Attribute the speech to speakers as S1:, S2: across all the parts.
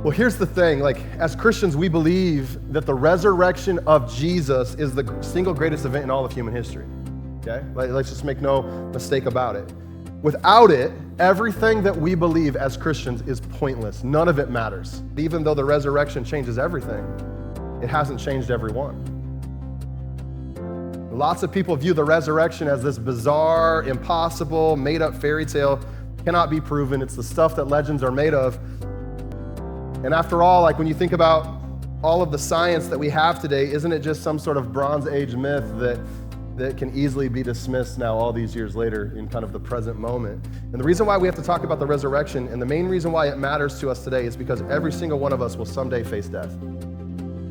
S1: Well, here's the thing, like as Christians, we believe that the resurrection of Jesus is the single greatest event in all of human history, okay? Let's just make no mistake about it. Without it, everything that we believe as Christians is pointless. None of it matters. Even though the resurrection changes everything, it hasn't changed everyone. Lots of people view the resurrection as this bizarre, impossible, made-up fairy tale, cannot be proven. It's the stuff that legends are made of. And after all, like when you think about all of the science that we have today, isn't it just some sort of Bronze Age myth that can easily be dismissed now all these years later in kind of the present moment? And the reason why we have to talk about the resurrection, and the main reason why it matters to us today, is because every single one of us will someday face death.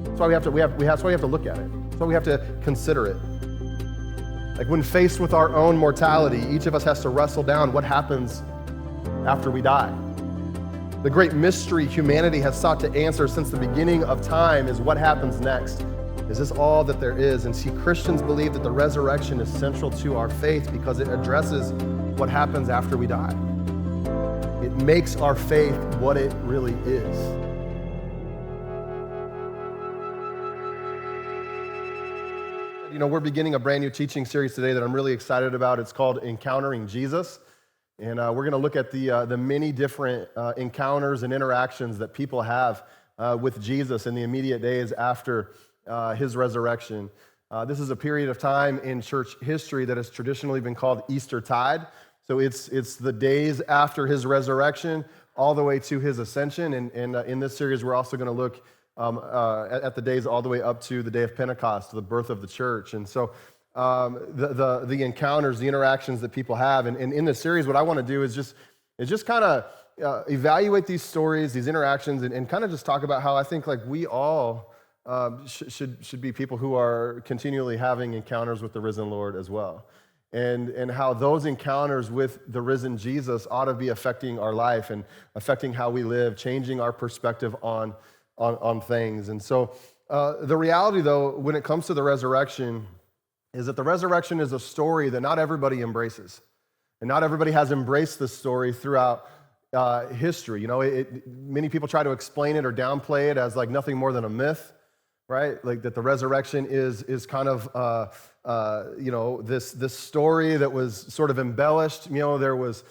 S1: That's why we have to look at it. That's why we have to consider it. Like when faced with our own mortality, each of us has to wrestle down what happens after we die. The great mystery humanity has sought to answer since the beginning of time is what happens next. Is this all that there is? And see, Christians believe that the resurrection is central to our faith because it addresses what happens after we die. It makes our faith what it really is. You know, we're beginning a brand new teaching series today that I'm really excited about. It's called Encountering Jesus. And we're going to look at the many different encounters and interactions that people have with Jesus in the immediate days after his resurrection. This is a period of time in church history that has traditionally been called Eastertide. So it's the days after his resurrection all the way to his ascension. And in this series, we're also going to look at the days all the way up to the day of Pentecost, the birth of the church. And so the encounters, the interactions that people have. And in this series, what I want to do is just kind of evaluate these stories, these interactions, and kind of just talk about how I think like we all should be people who are continually having encounters with the risen Lord as well. And how those encounters with the risen Jesus ought to be affecting our life and affecting how we live, changing our perspective on things. And so the reality, though, when it comes to the resurrection, is that the resurrection is a story that not everybody embraces. And not everybody has embraced this story throughout history. You know, many people try to explain it or downplay it as like nothing more than a myth, right? Like that the resurrection is kind of, this story that was sort of embellished. You know, there was,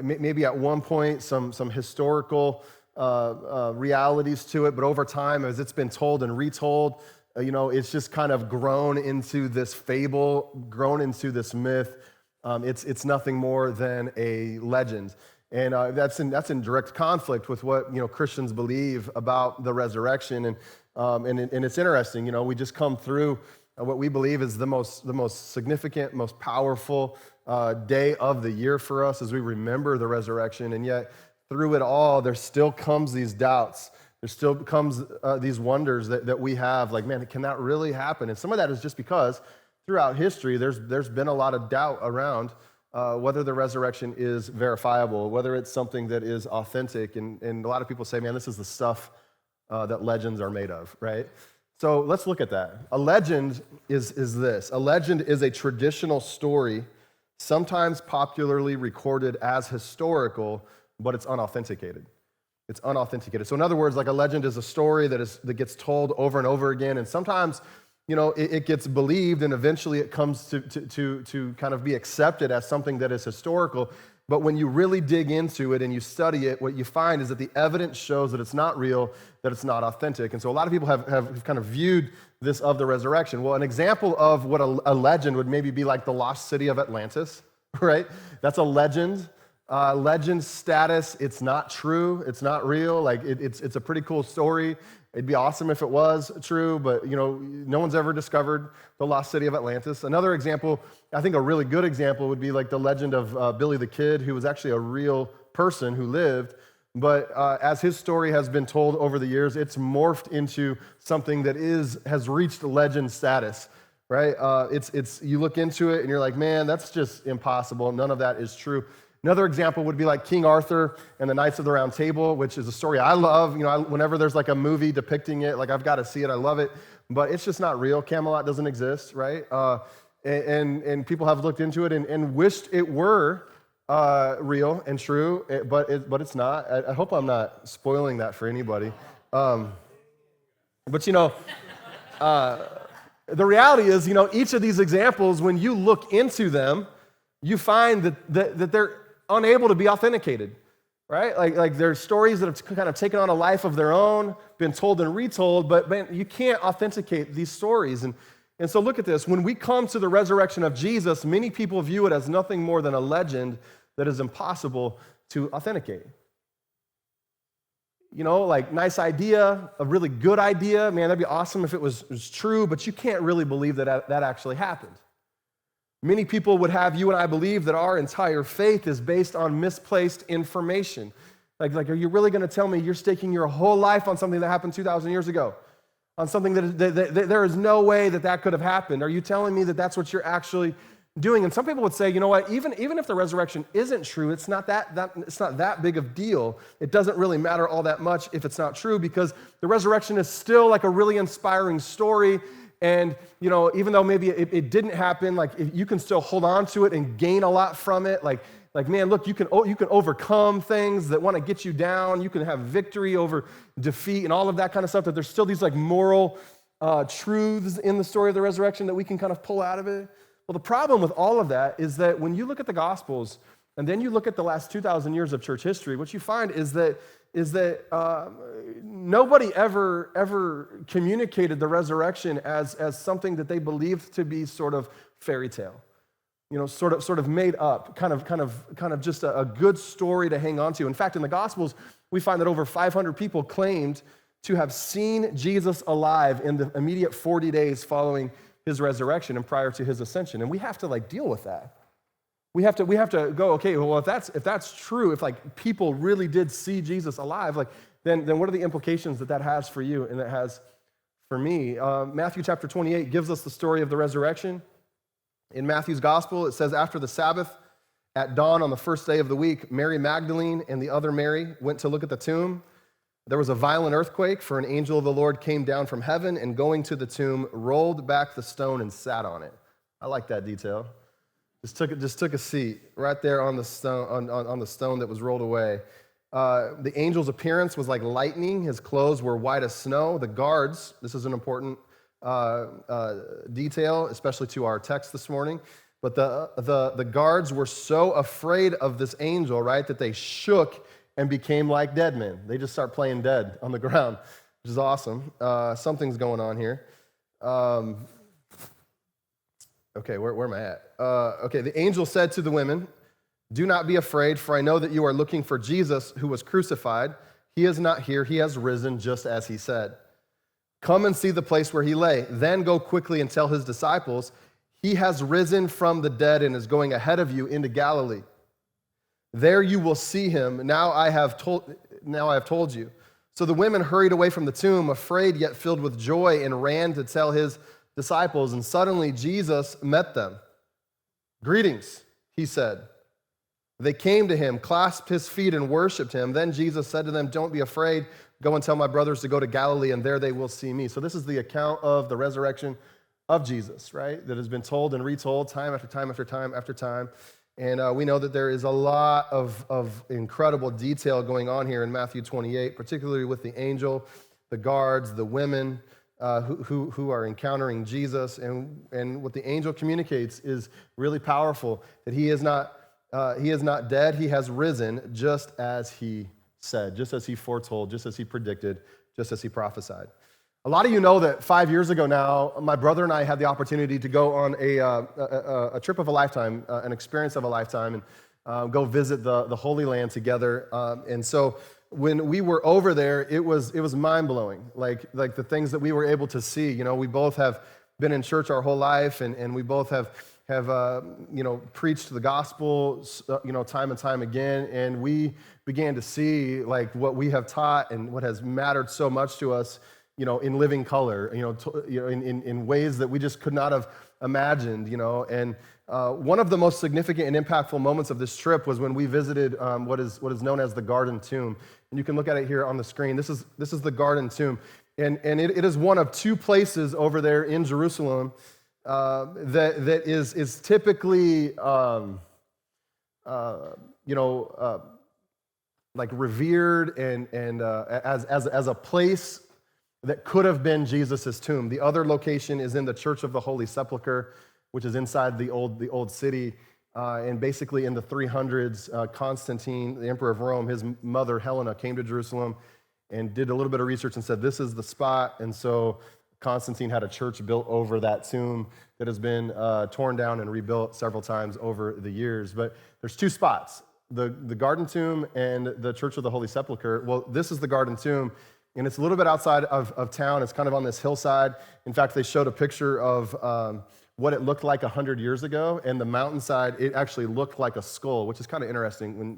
S1: maybe at one point some historical realities to it, but over time, as it's been told and retold, it's just kind of grown into this fable, grown into this myth. It's nothing more than a legend. And that's in direct conflict with what Christians believe about the resurrection. And it's interesting, we just come through what we believe is the most significant, most powerful day of the year for us as we remember the resurrection. And yet through it all, there still comes these doubts. There still comes these wonders that we have, like, man, can that really happen? And some of that is just because throughout history, there's been a lot of doubt around whether the resurrection is verifiable, whether it's something that is authentic. And a lot of people say, man, this is the stuff that legends are made of, right? So let's look at that. A legend is this. A legend is a traditional story, sometimes popularly recorded as historical, but it's unauthenticated. It's unauthenticated. So in other words, like a legend is a story that gets told over and over again, and sometimes, it gets believed, and eventually it comes to kind of be accepted as something that is historical. But when you really dig into it and you study it, what you find is that the evidence shows that it's not real, that it's not authentic. And so a lot of people have kind of viewed this of the resurrection. Well, an example of what a legend would maybe be like the lost city of Atlantis, right? That's a legend. Legend status, it's not true, it's not real, like it's a pretty cool story. It'd be awesome if it was true, but no one's ever discovered the lost city of Atlantis. Another example, I think a really good example would be like the legend of Billy the Kid, who was actually a real person who lived, but as his story has been told over the years, it's morphed into something that has reached legend status, right? You look into it and you're like, man, that's just impossible. None of that is true. Another example would be like King Arthur and the Knights of the Round Table, which is a story I love. Whenever there's like a movie depicting it, like I've got to see it. I love it, but it's just not real. Camelot doesn't exist, right? And people have looked into it and wished it were real and true, but it's not. I hope I'm not spoiling that for anybody. But the reality is, each of these examples, when you look into them, you find that they're unable to be authenticated, right? Like there's stories that have kind of taken on a life of their own, been told and retold, but man, you can't authenticate these stories. And so look at this. When we come to the resurrection of Jesus, many people view it as nothing more than a legend that is impossible to authenticate. Like nice idea, a really good idea. Man, that'd be awesome if it was true, but you can't really believe that actually happened. Many people would have you and I believe that our entire faith is based on misplaced information. Like, are you really going to tell me you're staking your whole life on something that happened 2,000 years ago? On something that there is no way that could have happened? Are you telling me that that's what you're actually doing? And some people would say, you know what, even if the resurrection isn't true, it's not that big of a deal. It doesn't really matter all that much if it's not true, because the resurrection is still like a really inspiring story. And, even though maybe it didn't happen, like you can still hold on to it and gain a lot from it. Like man, look, you can overcome things that want to get you down. You can have victory over defeat and all of that kind of stuff, that there's still these like moral truths in the story of the resurrection that we can kind of pull out of it. Well, the problem with all of that is that when you look at the Gospels and then you look at the last 2,000 years of church history, what you find is that nobody ever communicated the resurrection as something that they believed to be sort of fairy tale, sort of made up, kind of just a good story to hang on to. In fact, in the Gospels, we find that over 500 people claimed to have seen Jesus alive in the immediate 40 days following his resurrection and prior to his ascension. And we have to deal with that. We have to go, okay, well, if that's true, if like people really did see Jesus alive, like then what are the implications that has for you and that has for me? Matthew chapter 28 gives us the story of the resurrection. In Matthew's gospel, it says, after the Sabbath, at dawn on the first day of the week, Mary Magdalene and the other Mary went to look at the tomb. There was a violent earthquake, for an angel of the Lord came down from heaven and going to the tomb, rolled back the stone and sat on it. I like that detail. Just took a seat right there on the stone, on the stone that was rolled away. The angel's appearance was like lightning. His clothes were white as snow. The guards, this is an important detail, especially to our text this morning, but the guards were so afraid of this angel, right, that they shook and became like dead men. They just start playing dead on the ground, which is awesome. Something's going on here. Okay, where am I at? Okay, the angel said to the women, do not be afraid, for I know that you are looking for Jesus who was crucified. He is not here. He has risen just as he said. Come and see the place where he lay. Then go quickly and tell his disciples, he has risen from the dead and is going ahead of you into Galilee. There you will see him. Now I have told you. So the women hurried away from the tomb, afraid yet filled with joy, and ran to tell his disciples. And suddenly Jesus met them. Greetings, he said. They came to him, clasped his feet, and worshiped him. Then Jesus said to them, don't be afraid. Go and tell my brothers to go to Galilee, and there they will see me. So this is the account of the resurrection of Jesus, right? That has been told and retold time after time after time after time. And we know that there is a lot of incredible detail going on here in Matthew 28, particularly with the angel, the guards, the women who are encountering Jesus. And what the angel communicates is really powerful, that he is not dead, he has risen just as he said, just as he foretold, just as he predicted, just as he prophesied. A lot of you know that 5 years ago now, my brother and I had the opportunity to go on a trip of a lifetime, an experience of a lifetime, and go visit the Holy Land together. And so when we were over there, it was mind-blowing, like the things that we were able to see. You know, we both have been in church our whole life, and we both have preached the gospel, time and time again, and we began to see like what we have taught and what has mattered so much to us, in living color, in ways that we just could not have imagined, And one of the most significant and impactful moments of this trip was when we visited what is known as the Garden Tomb, and you can look at it here on the screen. This is the Garden Tomb, and it is one of two places over there in Jerusalem that is typically you know, like revered and as a place that could have been Jesus' tomb. The other location is in the Church of the Holy Sepulchre, which is inside the old city. And basically in the 300s, Constantine, the emperor of Rome, his mother Helena came to Jerusalem and did a little bit of research and said, this is the spot. And so Constantine had a church built over that tomb that has been torn down and rebuilt several times over the years. But there's two spots, the Garden Tomb and the Church of the Holy Sepulchre. Well, this is the Garden Tomb, and it's a little bit outside of town. It's kind of on this hillside. In fact, they showed a picture of what it looked like 100 years ago, and the mountainside, it actually looked like a skull, which is kind of interesting when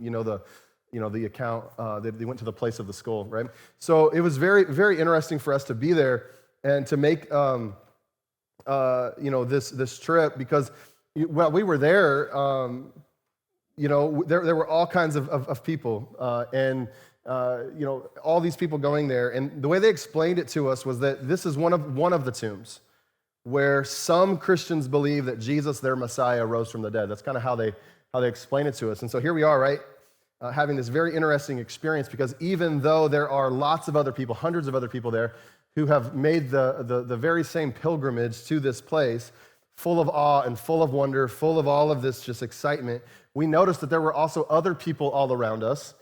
S1: the account that they went to the place of the skull, right? So it was very, very interesting for us to be there and to make this trip, because while we were there, there were all kinds of people, and all these people going there, and the way they explained it to us was that this is one of the tombs where some Christians believe that Jesus, their Messiah, rose from the dead. That's kind of how they explain it to us. And so here we are, right, having this very interesting experience, because even though there are lots of other people, hundreds of other people there, who have made the very same pilgrimage to this place, full of awe and full of wonder, full of all of this just excitement, we noticed that there were also other people all around us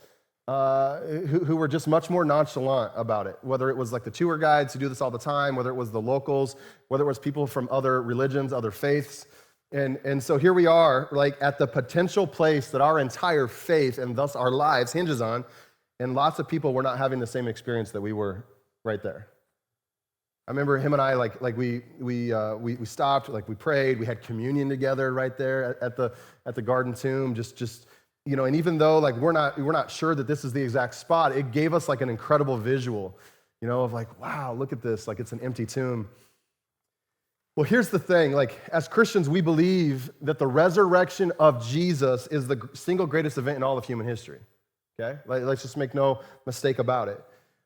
S1: who were just much more nonchalant about it, whether it was like the tour guides who do this all the time, whether it was the locals, whether it was people from other religions, other faiths. And so here we are, like at the potential place that our entire faith and thus our lives hinges on, and lots of people were not having the same experience that we were right there. I remember him and I, we stopped, we prayed, we had communion together right there at the Garden Tomb, just and even though we're not sure that this is the exact spot, it gave us an incredible visual, of wow, look at this, it's an empty tomb. Well, here's the thing, as Christians, we believe that the resurrection of Jesus is the single greatest event in all of human history, okay? Let's just make no mistake about it.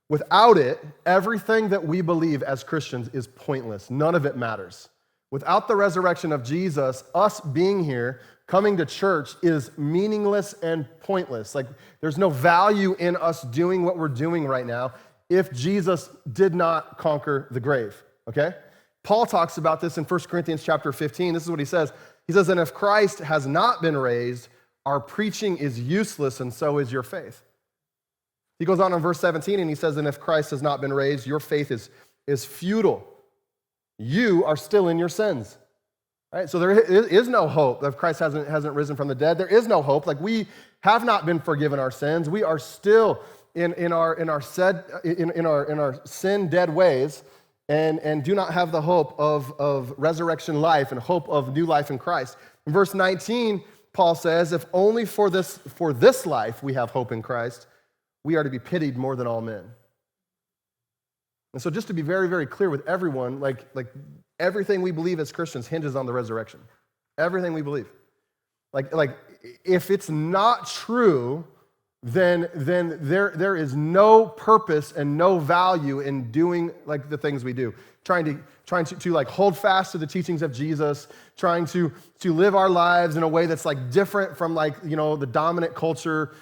S1: Without it, everything that we believe as Christians is pointless. None of it matters. Without the resurrection of Jesus, us being here, coming to church, is meaningless and pointless. There's no value in us doing what we're doing right now if Jesus did not conquer the grave, okay? Paul talks about this in 1 Corinthians chapter 15. This is what he says. He says, and if Christ has not been raised, our preaching is useless, and so is your faith. He goes on in verse 17, and he says, and if Christ has not been raised, your faith is futile. You are still in your sins. Right? So there is no hope if Christ hasn't risen from the dead. There is no hope. We have not been forgiven our sins. We are still in our sin dead ways, and do not have the hope of resurrection life and hope of new life in Christ. In verse 19, Paul says, if only for this life we have hope in Christ, we are to be pitied more than all men. And so just to be very, very clear with everyone, everything we believe as Christians hinges on the resurrection. Everything we believe. If it's not true, then there is no purpose and no value in doing the things we do. Trying to hold fast to the teachings of Jesus, trying to live our lives in a way that's different from the dominant culture,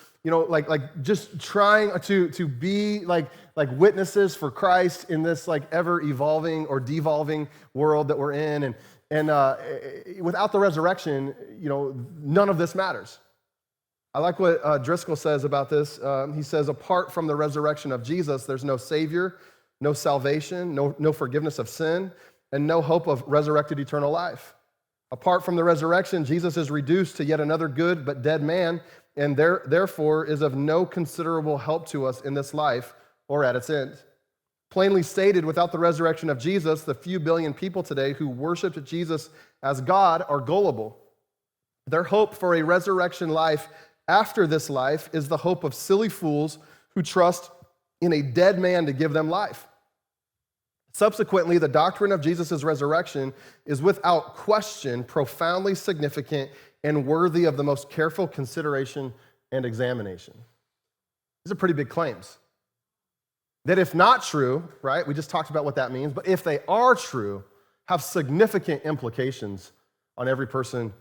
S1: just trying to be witnesses for Christ in this ever evolving or devolving world that we're in, and without the resurrection, none of this matters. I like what Driscoll says about this. He says, apart from the resurrection of Jesus, there's no Savior, no salvation, no forgiveness of sin, and no hope of resurrected eternal life. Apart from the resurrection, Jesus is reduced to yet another good but dead man, and therefore is of no considerable help to us in this life or at its end. Plainly stated, without the resurrection of Jesus, the few billion people today who worship Jesus as God are gullible. Their hope for a resurrection life after this life is the hope of silly fools who trust in a dead man to give them life. Subsequently, the doctrine of Jesus' resurrection is without question profoundly significant and worthy of the most careful consideration and examination. These are pretty big claims. That if not true, right, we just talked about what that means, but if they are true, have significant implications on every person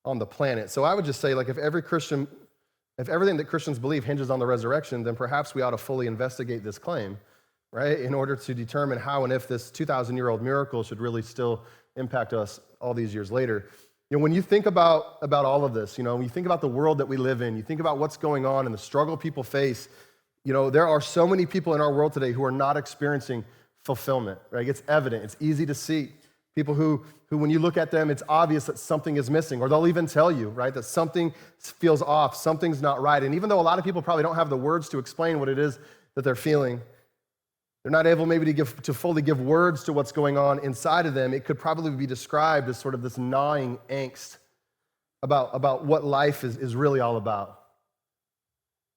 S1: on the planet. So I would just say, like, if everything that Christians believe hinges on the resurrection, then perhaps we ought to fully investigate this claim, right, in order to determine how and if this 2,000-year-old miracle should really still impact us all these years later. When you think about all of this, when you think about the world that we live in, you think about what's going on and the struggle people face, there are so many people in our world today who are not experiencing fulfillment, right? It's evident. It's easy to see. People who when you look at them, it's obvious that something is missing, or they'll even tell you, right, that something feels off, something's not right. And even though a lot of people probably don't have the words to explain what it is that they're feeling, they're not able maybe to fully give words to what's going on inside of them. It could probably be described as sort of this gnawing angst about what life is really all about.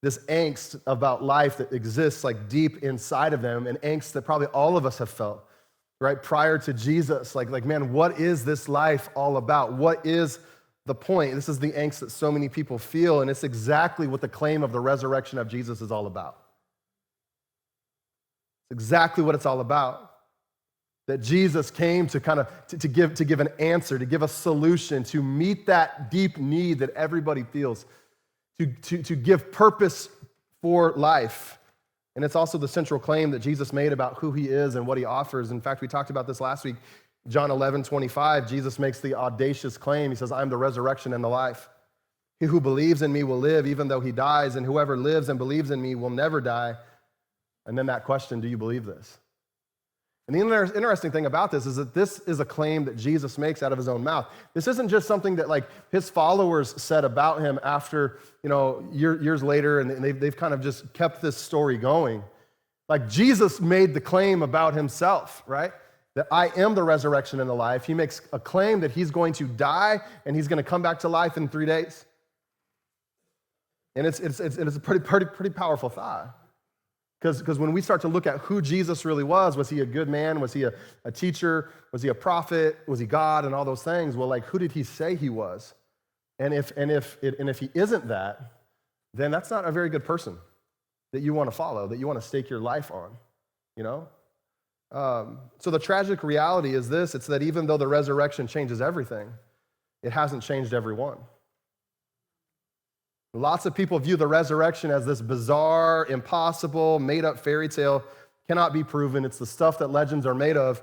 S1: This angst about life that exists like deep inside of them, and angst that probably all of us have felt, right, prior to Jesus. Like, man, what is this life all about? What is the point? This is the angst that so many people feel, and it's exactly what the claim of the resurrection of Jesus is all about. It's exactly what it's all about. That Jesus came to kind of to give an answer, to give a solution, to meet that deep need that everybody feels, to give purpose for life. And it's also the central claim that Jesus made about who he is and what he offers. In fact, we talked about this last week. John 11:25, Jesus makes the audacious claim. He says, "I am the resurrection and the life. He who believes in me will live even though he dies, and whoever lives and believes in me will never die." And then that question, do you believe this? And the interesting thing about this is that this is a claim that Jesus makes out of his own mouth. This isn't just something that like his followers said about him after, years later, and they've kind of just kept this story going. Like Jesus made the claim about himself, right? That I am the resurrection and the life. He makes a claim that he's going to die and he's going to come back to life in 3 days. And it's a pretty powerful thought. Because when we start to look at who Jesus really was he a good man? Was he a teacher? Was he a prophet? Was he God? And all those things. Well, like, who did he say he was? And if he isn't that, then that's not a very good person that you want to follow, that you want to stake your life on, So the tragic reality is this: it's that even though the resurrection changes everything, it hasn't changed everyone. Lots of people view the resurrection as this bizarre, impossible, made-up fairy tale, cannot be proven. It's the stuff that legends are made of.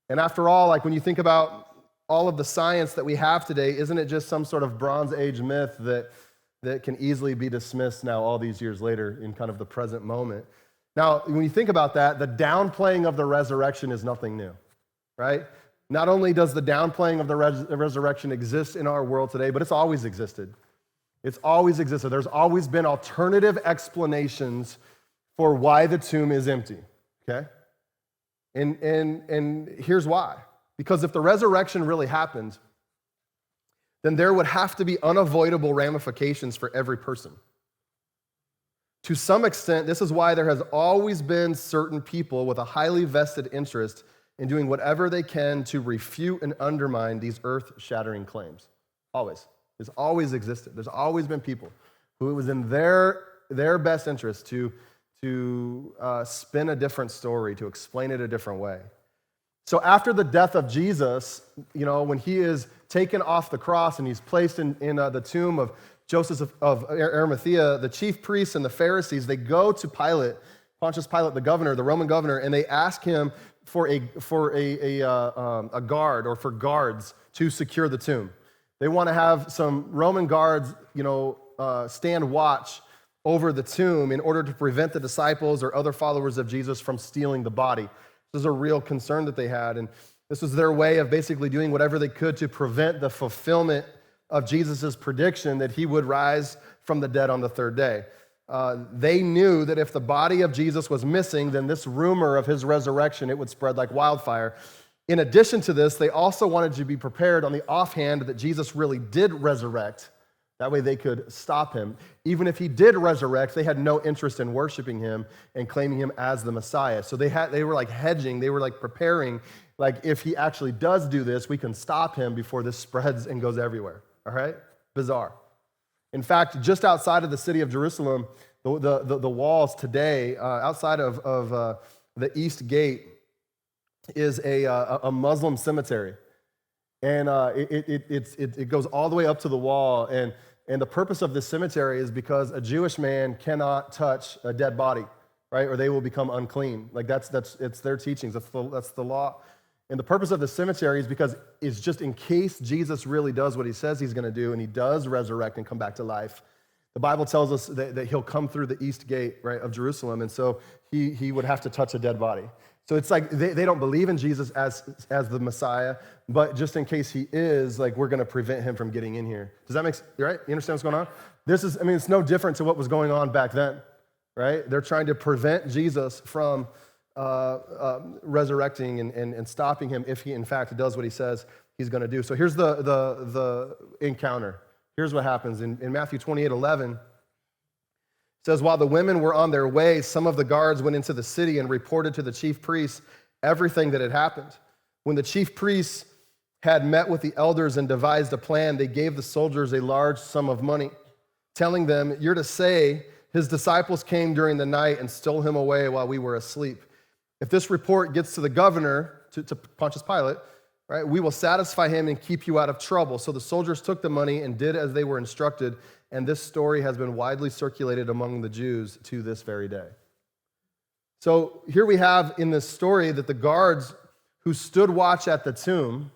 S1: And after all, like when you think about all of the science that we have today, isn't it just some sort of Bronze Age myth that can easily be dismissed now all these years later in kind of the present moment? Now, when you think about that, the downplaying of the resurrection is nothing new, right? Not only does the downplaying of the resurrection exist in our world today, but it's always existed. It's always existed. There's always been alternative explanations for why the tomb is empty, okay? And here's why. Because if the resurrection really happened, then there would have to be unavoidable ramifications for every person. To some extent, this is why there has always been certain people with a highly vested interest in doing whatever they can to refute and undermine these earth-shattering claims. Always. It's always existed. There's always been people who it was in their best interest to spin a different story, to explain it a different way. So after the death of Jesus, when he is taken off the cross and he's placed in the tomb of Joseph of Arimathea, the chief priests and the Pharisees, they go to Pilate, Pontius Pilate, the governor, the Roman governor, and they ask him for a guard or for guards to secure the tomb. They want to have some Roman guards, stand watch over the tomb in order to prevent the disciples or other followers of Jesus from stealing the body. This is a real concern that they had, and this was their way of basically doing whatever they could to prevent the fulfillment of Jesus' prediction that he would rise from the dead on the third day. They knew that if the body of Jesus was missing, then this rumor of his resurrection, it would spread like wildfire. In addition to this, they also wanted to be prepared on the offhand that Jesus really did resurrect. That way they could stop him. Even if he did resurrect, they had no interest in worshiping him and claiming him as the Messiah. So they were like hedging, they were like preparing, like if he actually does do this, we can stop him before this spreads and goes everywhere. All right? Bizarre. In fact, just outside of the city of Jerusalem, the walls today, outside of the East Gate, is a Muslim cemetery. And it goes all the way up to the wall. And the purpose of this cemetery is because a Jewish man cannot touch a dead body, right? Or they will become unclean. Like it's their teachings. That's the law. And the purpose of the cemetery is because it's just in case Jesus really does what he says he's going to do, and he does resurrect and come back to life. The Bible tells us that he'll come through the east gate, right, of Jerusalem, and so he would have to touch a dead body. So it's like they don't believe in Jesus as the Messiah, but just in case he is, like, we're going to prevent him from getting in here. Does that make sense? Right? You understand what's going on? It's no different to what was going on back then, right? They're trying to prevent Jesus from resurrecting and stopping him if he, in fact, does what he says he's going to do. So here's the encounter. Here's what happens. In Matthew 28:11, it says, while the women were on their way, some of the guards went into the city and reported to the chief priests everything that had happened. When the chief priests had met with the elders and devised a plan, they gave the soldiers a large sum of money, telling them, you're to say, his disciples came during the night and stole him away while we were asleep. If this report gets to the governor, to Pontius Pilate, right, we will satisfy him and keep you out of trouble. So the soldiers took the money and did as they were instructed, and this story has been widely circulated among the Jews to this very day. So here we have in this story that the guards who stood watch at the tomb,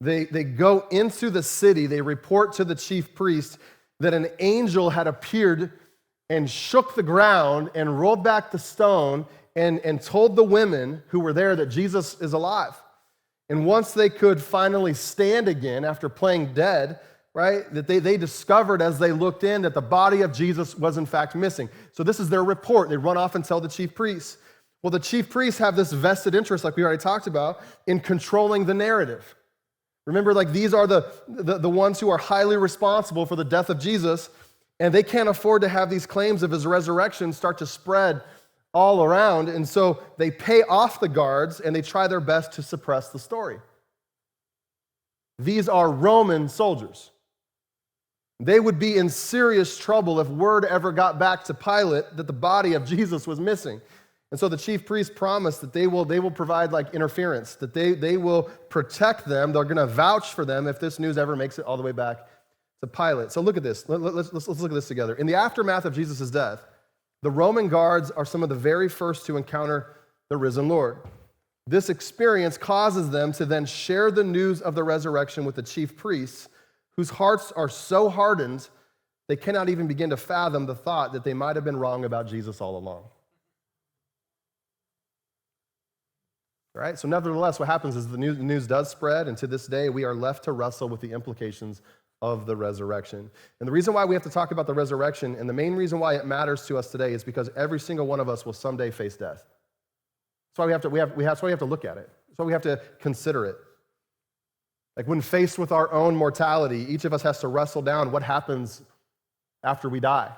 S1: they go into the city, they report to the chief priest that an angel had appeared and shook the ground and rolled back the stone and told the women who were there that Jesus is alive. And once they could finally stand again after playing dead, right, that they discovered as they looked in that the body of Jesus was in fact missing. So this is their report. They run off and tell the chief priests. Well, the chief priests have this vested interest, like we already talked about, in controlling the narrative. Remember, like, these are the ones who are highly responsible for the death of Jesus, and they can't afford to have these claims of his resurrection start to spread all around, and so they pay off the guards and they try their best to suppress the story. These are Roman soldiers. They would be in serious trouble if word ever got back to Pilate that the body of Jesus was missing. And so the chief priests promise that they will provide like interference, that they will protect them. They're going to vouch for them if this news ever makes it all the way back to Pilate. So look at this. Let's look at this together. In the aftermath of Jesus' death, the Roman guards are some of the very first to encounter the risen Lord. This experience causes them to then share the news of the resurrection with the chief priests, whose hearts are so hardened they cannot even begin to fathom the thought that they might have been wrong about Jesus all along. Right? So nevertheless, what happens is the news does spread, and to this day, we are left to wrestle with the implications of the resurrection. And the reason why we have to talk about the resurrection, and the main reason why it matters to us today, is because every single one of us will someday face death. That's why we have to look at it. That's why we have to consider it. Like, when faced with our own mortality, each of us has to wrestle down what happens after we die.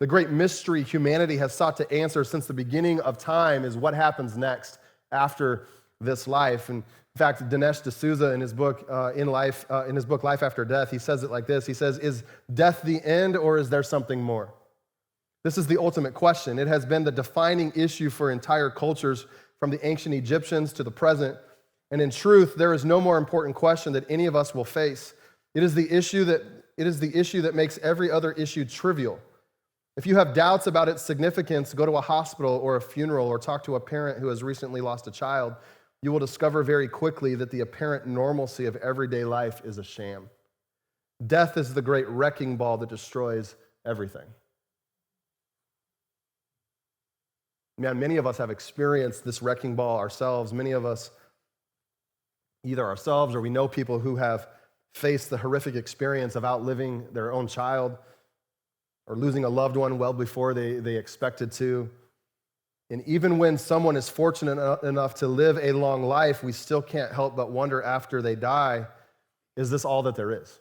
S1: The great mystery humanity has sought to answer since the beginning of time is what happens next after this life. And in fact, Dinesh D'Souza, in his book Life After Death, he says it like this. He says, is death the end, or is there something more? This is the ultimate question. It has been the defining issue for entire cultures, from the ancient Egyptians to the present. And in truth, there is no more important question that any of us will face. It is the issue that makes every other issue trivial. If you have doubts about its significance, go to a hospital or a funeral or talk to a parent who has recently lost a child. You will discover very quickly that the apparent normalcy of everyday life is a sham. Death is the great wrecking ball that destroys everything. Man, many of us have experienced this wrecking ball ourselves. Many of us, either ourselves or we know people who have faced the horrific experience of outliving their own child or losing a loved one well before they expected to. And even when someone is fortunate enough to live a long life, we still can't help but wonder after they die, is this all that there is?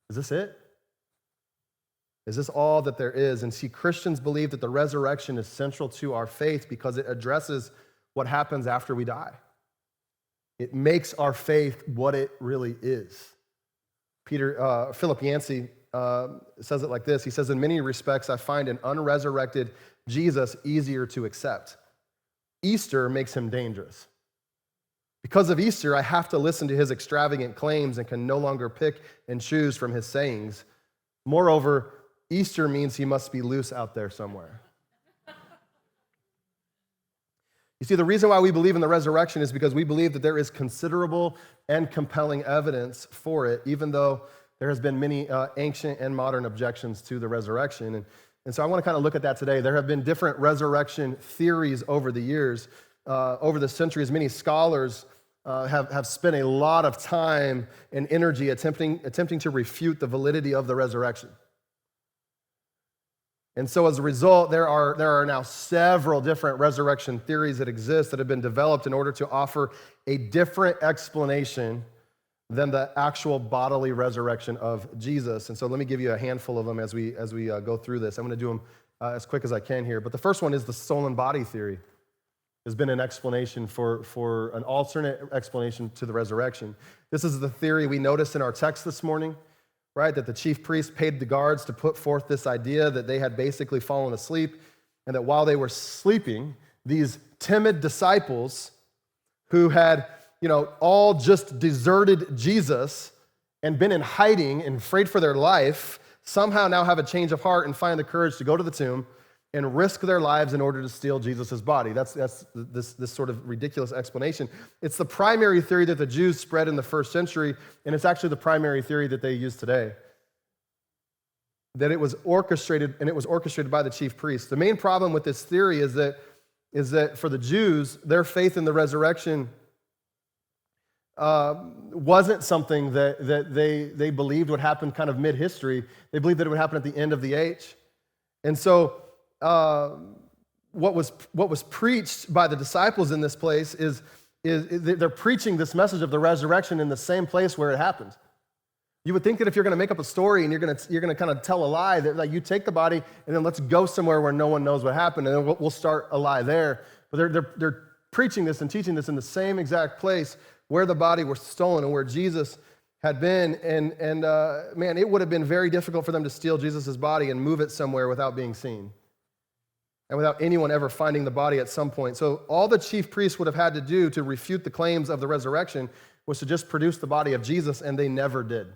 S1: Is this it? Is this all that there is? And see, Christians believe that the resurrection is central to our faith because it addresses what happens after we die. It makes our faith what it really is. Philip Yancey says it like this. He says, in many respects, I find an unresurrected Jesus easier to accept. Easter makes him dangerous. Because of Easter, I have to listen to his extravagant claims and can no longer pick and choose from his sayings. Moreover, Easter means he must be loose out there somewhere. You see, the reason why we believe in the resurrection is because we believe that there is considerable and compelling evidence for it, even though there has been many ancient and modern objections to the resurrection. And so I want to kind of look at that today. There have been different resurrection theories over the years. Over the centuries, many scholars have spent a lot of time and energy attempting to refute the validity of the resurrection. And so as a result, there are now several different resurrection theories that exist that have been developed in order to offer a different explanation than the actual bodily resurrection of Jesus. And so let me give you a handful of them as we go through this. I'm going to do them as quick as I can here. But the first one is the stolen body theory. There's been an explanation for an alternate explanation to the resurrection. This is the theory we noticed in our text this morning, right? That the chief priests paid the guards to put forth this idea that they had basically fallen asleep, and that while they were sleeping, these timid disciples who had, all just deserted Jesus and been in hiding and afraid for their life, somehow now have a change of heart and find the courage to go to the tomb and risk their lives in order to steal Jesus' body. That's this sort of ridiculous explanation. It's the primary theory that the Jews spread in the first century, and it's actually the primary theory that they use today. That it was orchestrated, and it was orchestrated by the chief priests. The main problem with this theory is that for the Jews, their faith in the resurrection wasn't something that they believed would happen kind of mid-history. They believed that it would happen at the end of the age. And so what was preached by the disciples in this place is they're preaching this message of the resurrection in the same place where it happened. You would think that if you're going to make up a story and you're going to kind of tell a lie, that like you take the body and then let's go somewhere where no one knows what happened, and then we'll start a lie there. But they're preaching this and teaching this in the same exact place where the body was stolen and where Jesus had been. And man, it would have been very difficult for them to steal Jesus' body and move it somewhere without being seen, and without anyone ever finding the body at some point. So all the chief priests would have had to do to refute the claims of the resurrection was to just produce the body of Jesus, and they never did.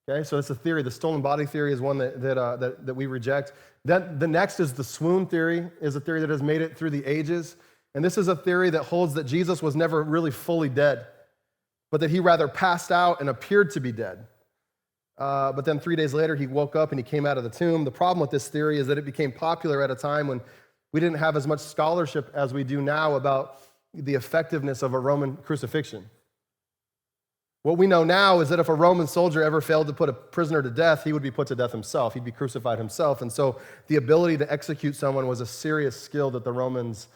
S1: Okay, so it's a theory. The stolen body theory is one that we reject. Then the next is the swoon theory, is a theory that has made it through the ages. And this is a theory that holds that Jesus was never really fully dead, but that he rather passed out and appeared to be dead. But then 3 days later, he woke up and he came out of the tomb. The problem with this theory is that it became popular at a time when we didn't have as much scholarship as we do now about the effectiveness of a Roman crucifixion. What we know now is that if a Roman soldier ever failed to put a prisoner to death, he would be put to death himself. He'd be crucified himself. And so the ability to execute someone was a serious skill that the Romans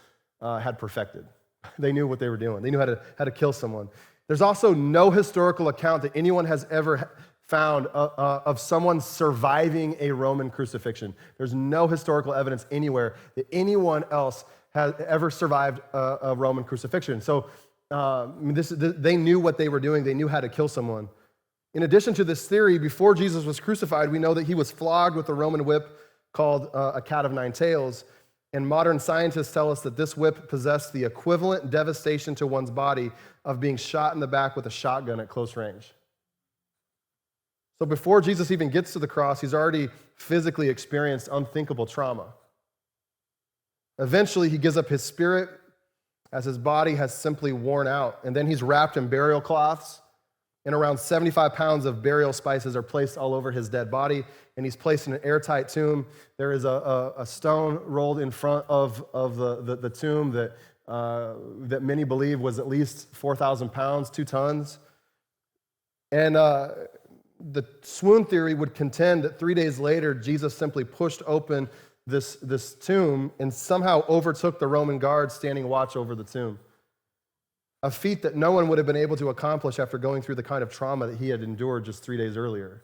S1: had perfected. They knew what they were doing. They knew how to kill someone. There's also no historical account that anyone has ever found of someone surviving a Roman crucifixion. There's no historical evidence anywhere that anyone else has ever survived a Roman crucifixion. So they knew what they were doing. They knew how to kill someone. In addition to this theory, before Jesus was crucified, we know that he was flogged with a Roman whip called a cat of nine tails. And modern scientists tell us that this whip possessed the equivalent devastation to one's body of being shot in the back with a shotgun at close range. So before Jesus even gets to the cross, he's already physically experienced unthinkable trauma. Eventually, he gives up his spirit as his body has simply worn out. And then he's wrapped in burial cloths, and around 75 pounds of burial spices are placed all over his dead body, and he's placed in an airtight tomb. There is a stone rolled in front of the tomb that many believe was at least 4,000 pounds, 2 tons. And the swoon theory would contend that 3 days later, Jesus simply pushed open this tomb and somehow overtook the Roman guards standing watch over the tomb. A feat that no one would have been able to accomplish after going through the kind of trauma that he had endured just 3 days earlier.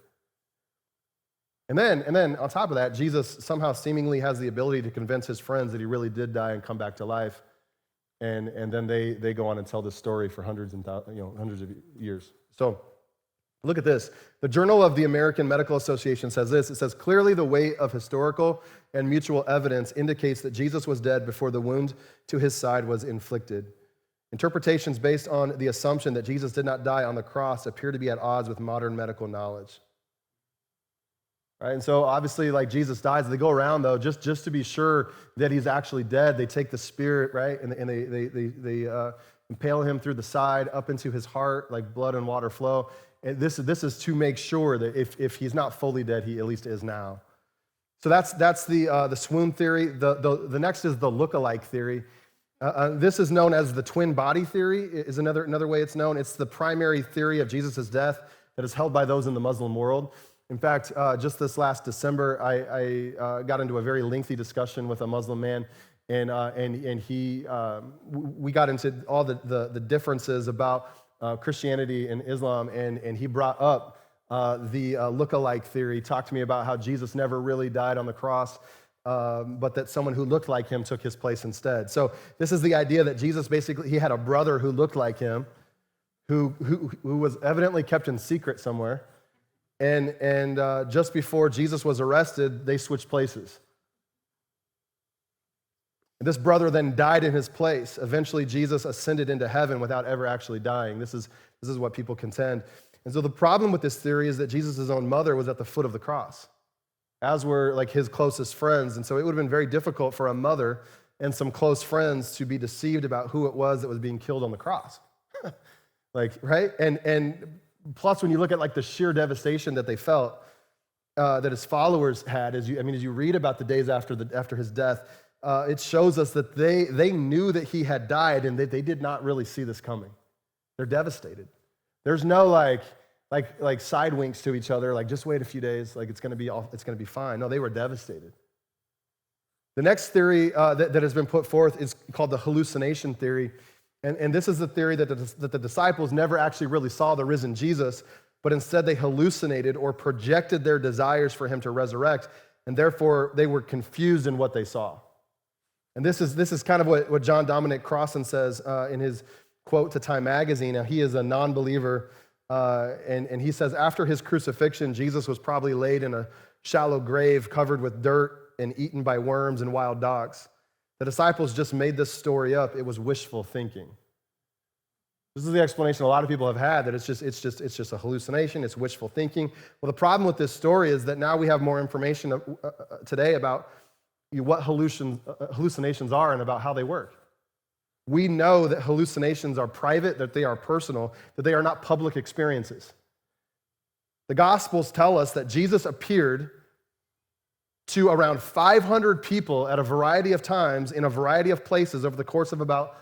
S1: And then on top of that, Jesus somehow seemingly has the ability to convince his friends that he really did die and come back to life. And then they go on and tell this story for hundreds of years. So look at this. The Journal of the American Medical Association says this. It says, clearly the weight of historical and mutual evidence indicates that Jesus was dead before the wound to his side was inflicted. Interpretations based on the assumption that Jesus did not die on the cross appear to be at odds with modern medical knowledge. Right? And so obviously, like Jesus dies, they go around though, just to be sure that he's actually dead. They take the spirit, right, and they impale him through the side up into his heart, like blood and water flow. And this is to make sure that if he's not fully dead, he at least is now. So that's the swoon theory. The next is the look-alike theory. This is known as the twin body theory. Is another way it's known. It's the primary theory of Jesus' death that is held by those in the Muslim world. In fact, just this last December, I got into a very lengthy discussion with a Muslim man, and we got into all the differences about Christianity and Islam, and he brought up the look-alike theory, talked to me about how Jesus never really died on the cross, but that someone who looked like him took his place instead. So this is the idea that Jesus basically, he had a brother who looked like him, who was evidently kept in secret somewhere. And just before Jesus was arrested, they switched places. This brother then died in his place. Eventually, Jesus ascended into heaven without ever actually dying. This is what people contend. And so the problem with this theory is that Jesus' own mother was at the foot of the cross, as were like his closest friends. And so it would have been very difficult for a mother and some close friends to be deceived about who it was that was being killed on the cross. Like, right? And plus, when you look at like the sheer devastation that they felt, that his followers had, as you read about the days after his death, it shows us that they knew that he had died, and they did not really see this coming. They're devastated. There's no like side winks to each other, like just wait a few days, like it's gonna be fine. No, they were devastated. The next theory that has been put forth is called the hallucination theory. And this is the theory that the disciples never actually really saw the risen Jesus, but instead they hallucinated or projected their desires for him to resurrect, and therefore they were confused in what they saw. And this is kind of what John Dominic Crossan says in his quote to Time magazine. Now, he is a non-believer, and he says, after his crucifixion, Jesus was probably laid in a shallow grave covered with dirt and eaten by worms and wild dogs. The disciples just made this story up. It was wishful thinking. This is the explanation a lot of people have had, that it's just a hallucination, it's wishful thinking. Well, the problem with this story is that now we have more information today about what hallucinations are and about how they work. We know that hallucinations are private, that they are personal, that they are not public experiences. The Gospels tell us that Jesus appeared to around 500 people at a variety of times in a variety of places over the course of about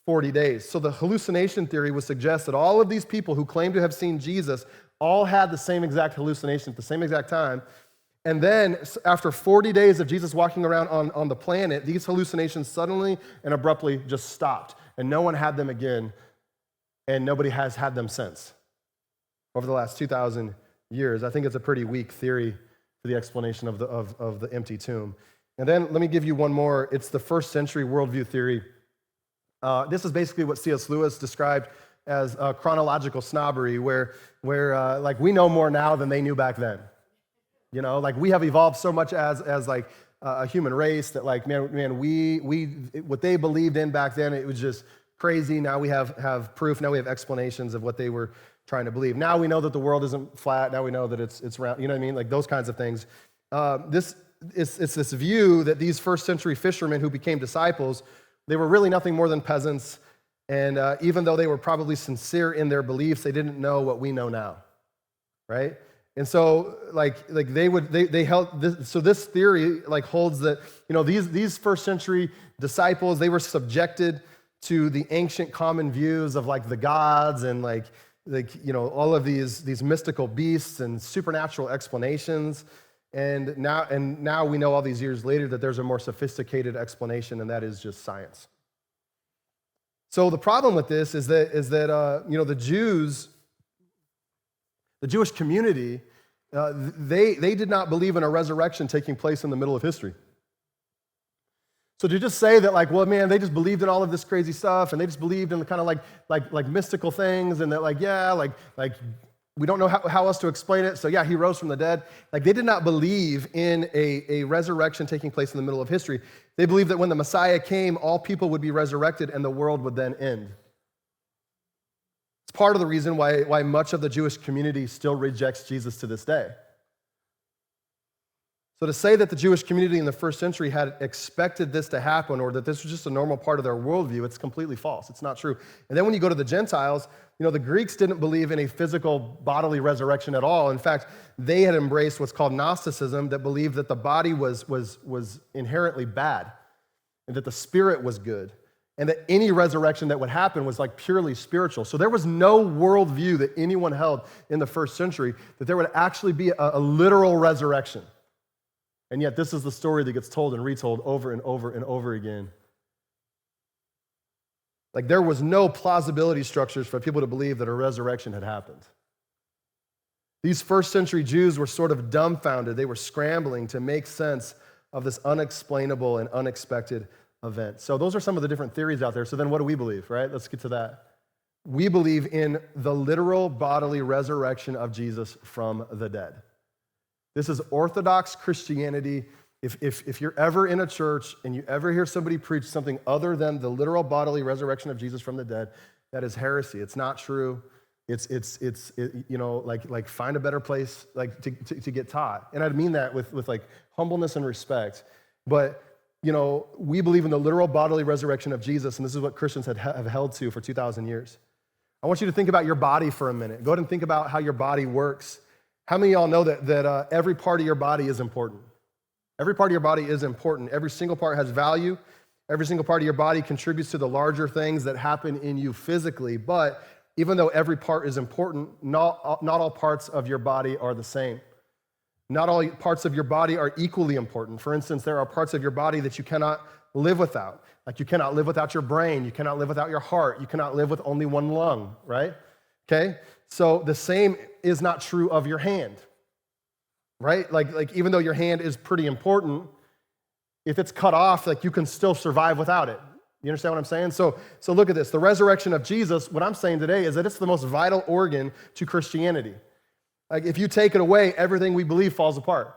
S1: 40 days. So the hallucination theory would suggest that all of these people who claim to have seen Jesus all had the same exact hallucination at the same exact time. And then after 40 days of Jesus walking around on the planet, these hallucinations suddenly and abruptly just stopped. And no one had them again, and nobody has had them since over the last 2,000 years. I think it's a pretty weak theory for the explanation of the empty tomb. And then let me give you one more. It's the first century worldview theory. This is basically what C.S. Lewis described as chronological snobbery, where like we know more now than they knew back then. You know, like we have evolved so much as like a human race that like, man, we what they believed in back then, it was just crazy. Now we have proof. Now we have explanations of what they were trying to believe. Now we know that the world isn't flat. Now we know that it's round. You know what I mean? Like those kinds of things. It's this view that these first century fishermen who became disciples, they were really nothing more than peasants. And even though they were probably sincere in their beliefs, they didn't know what we know now, right? And so, they held this. So this theory like holds that these first century disciples, they were subjected to the ancient common views of like the gods and like all of these mystical beasts and supernatural explanations. And now we know all these years later that there's a more sophisticated explanation, and that is just science. So the problem with this is that the Jewish community, they did not believe in a resurrection taking place in the middle of history. So to just say that like, well, man, they just believed in all of this crazy stuff, and they just believed in kind of like mystical things, and that like We don't know how else to explain it. So yeah, he rose from the dead. Like they did not believe in a resurrection taking place in the middle of history. They believed that when the Messiah came, all people would be resurrected and the world would then end. It's part of the reason why much of the Jewish community still rejects Jesus to this day. So to say that the Jewish community in the first century had expected this to happen or that this was just a normal part of their worldview, it's completely false. It's not true. And then when you go to the Gentiles, the Greeks didn't believe in a physical bodily resurrection at all. In fact, they had embraced what's called Gnosticism that believed that the body was inherently bad and that the spirit was good and that any resurrection that would happen was like purely spiritual. So there was no worldview that anyone held in the first century that there would actually be a literal resurrection. And yet this is the story that gets told and retold over and over and over again. Like there was no plausibility structures for people to believe that a resurrection had happened. These first century Jews were sort of dumbfounded. They were scrambling to make sense of this unexplainable and unexpected event. So those are some of the different theories out there. So then what do we believe, right? Let's get to that. We believe in the literal bodily resurrection of Jesus from the dead. This is Orthodox Christianity. If you're ever in a church and you ever hear somebody preach something other than the literal bodily resurrection of Jesus from the dead, that is heresy. It's not true. It's find a better place like to get taught. And I mean that with like humbleness and respect. But we believe in the literal bodily resurrection of Jesus, and this is what Christians have held to for 2,000 years. I want you to think about your body for a minute. Go ahead and think about how your body works. How many of y'all know that every part of your body is important? Every part of your body is important. Every single part has value. Every single part of your body contributes to the larger things that happen in you physically. But even though every part is important, not all parts of your body are the same. Not all parts of your body are equally important. For instance, there are parts of your body that you cannot live without. Like you cannot live without your brain. You cannot live without your heart. You cannot live with only one lung, right? Okay? So the same is not true of your hand, right? Like even though your hand is pretty important, if it's cut off, like you can still survive without it. You understand what I'm saying? So look at this. The resurrection of Jesus, what I'm saying today is that it's the most vital organ to Christianity. Like if you take it away, everything we believe falls apart.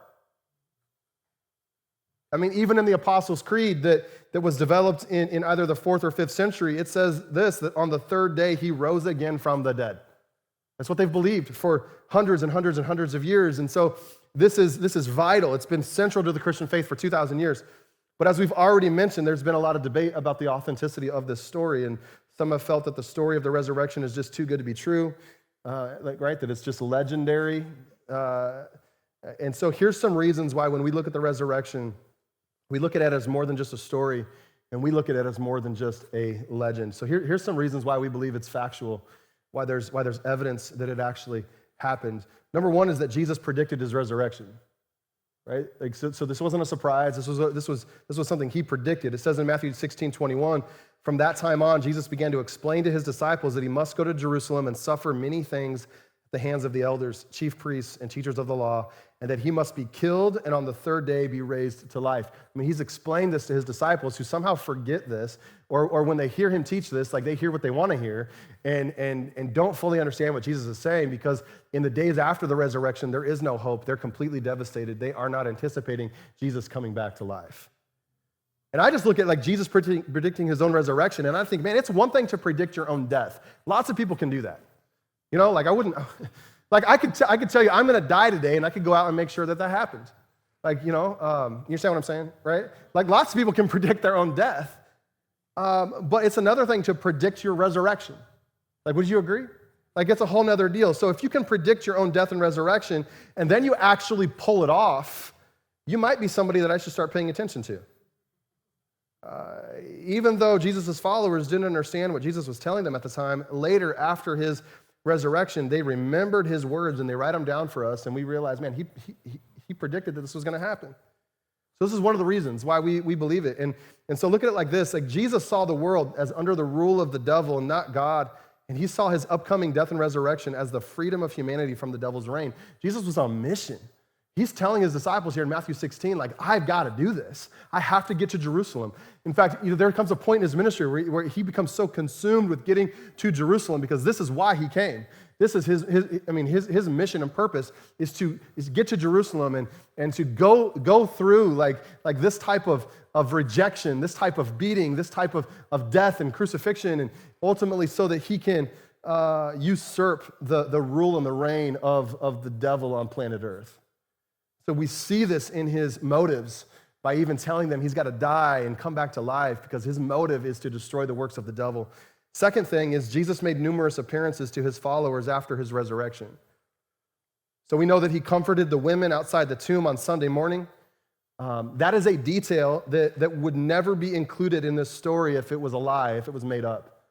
S1: I mean, even in the Apostles' Creed that was developed in either the 4th or 5th century, it says this, that on the third day he rose again from the dead. That's what they've believed for hundreds and hundreds and hundreds of years. And so this is vital. It's been central to the Christian faith for 2,000 years. But as we've already mentioned, there's been a lot of debate about the authenticity of this story. And some have felt that the story of the resurrection is just too good to be true, right? That it's just legendary. And so here's some reasons why when we look at the resurrection, we look at it as more than just a story, and we look at it as more than just a legend. So here's some reasons why we believe it's factual, why there's evidence that it actually happened. Number one is that Jesus predicted his resurrection, right? Like so this wasn't a surprise. This was something he predicted. It says in Matthew 16:21, from that time on, Jesus began to explain to his disciples that he must go to Jerusalem and suffer many things at the hands of the elders, chief priests, and teachers of the law, and that he must be killed and on the third day be raised to life. I mean, he's explained this to his disciples who somehow forget this, or when they hear him teach this, like they hear what they want to hear and don't fully understand what Jesus is saying, because in the days after the resurrection, there is no hope. They're completely devastated. They are not anticipating Jesus coming back to life. And I just look at like Jesus predicting his own resurrection, and I think, man, it's one thing to predict your own death. Lots of people can do that. Like I wouldn't, like I could tell you I'm going to die today, and I could go out and make sure that happened. Like, you understand what I'm saying, right? Like lots of people can predict their own death, but it's another thing to predict your resurrection. Like, would you agree? Like, it's a whole nother deal. So if you can predict your own death and resurrection, and then you actually pull it off, you might be somebody that I should start paying attention to. Even though Jesus' followers didn't understand what Jesus was telling them at the time, later after his resurrection, they remembered his words and they write them down for us, and we realize, man, he predicted that this was going to happen. So this is one of the reasons why we believe it. And so look at it like this. Like Jesus saw the world as under the rule of the devil and not God, and he saw his upcoming death and resurrection as the freedom of humanity from the devil's reign. Jesus was on mission. He's telling his disciples here in Matthew 16, like, I've got to do this. I have to get to Jerusalem. In fact, there comes a point in his ministry where he becomes so consumed with getting to Jerusalem, because this is why he came. This is his mission and purpose is to get to Jerusalem and to go through like this type of rejection, this type of beating, this type of death and crucifixion, and ultimately so that he can usurp the rule and the reign of the devil on planet Earth. So we see this in his motives by even telling them he's got to die and come back to life, because his motive is to destroy the works of the devil. Second thing is Jesus made numerous appearances to his followers after his resurrection. So we know that he comforted the women outside the tomb on Sunday morning. That is a detail that would never be included in this story if it was a lie, if it was made up.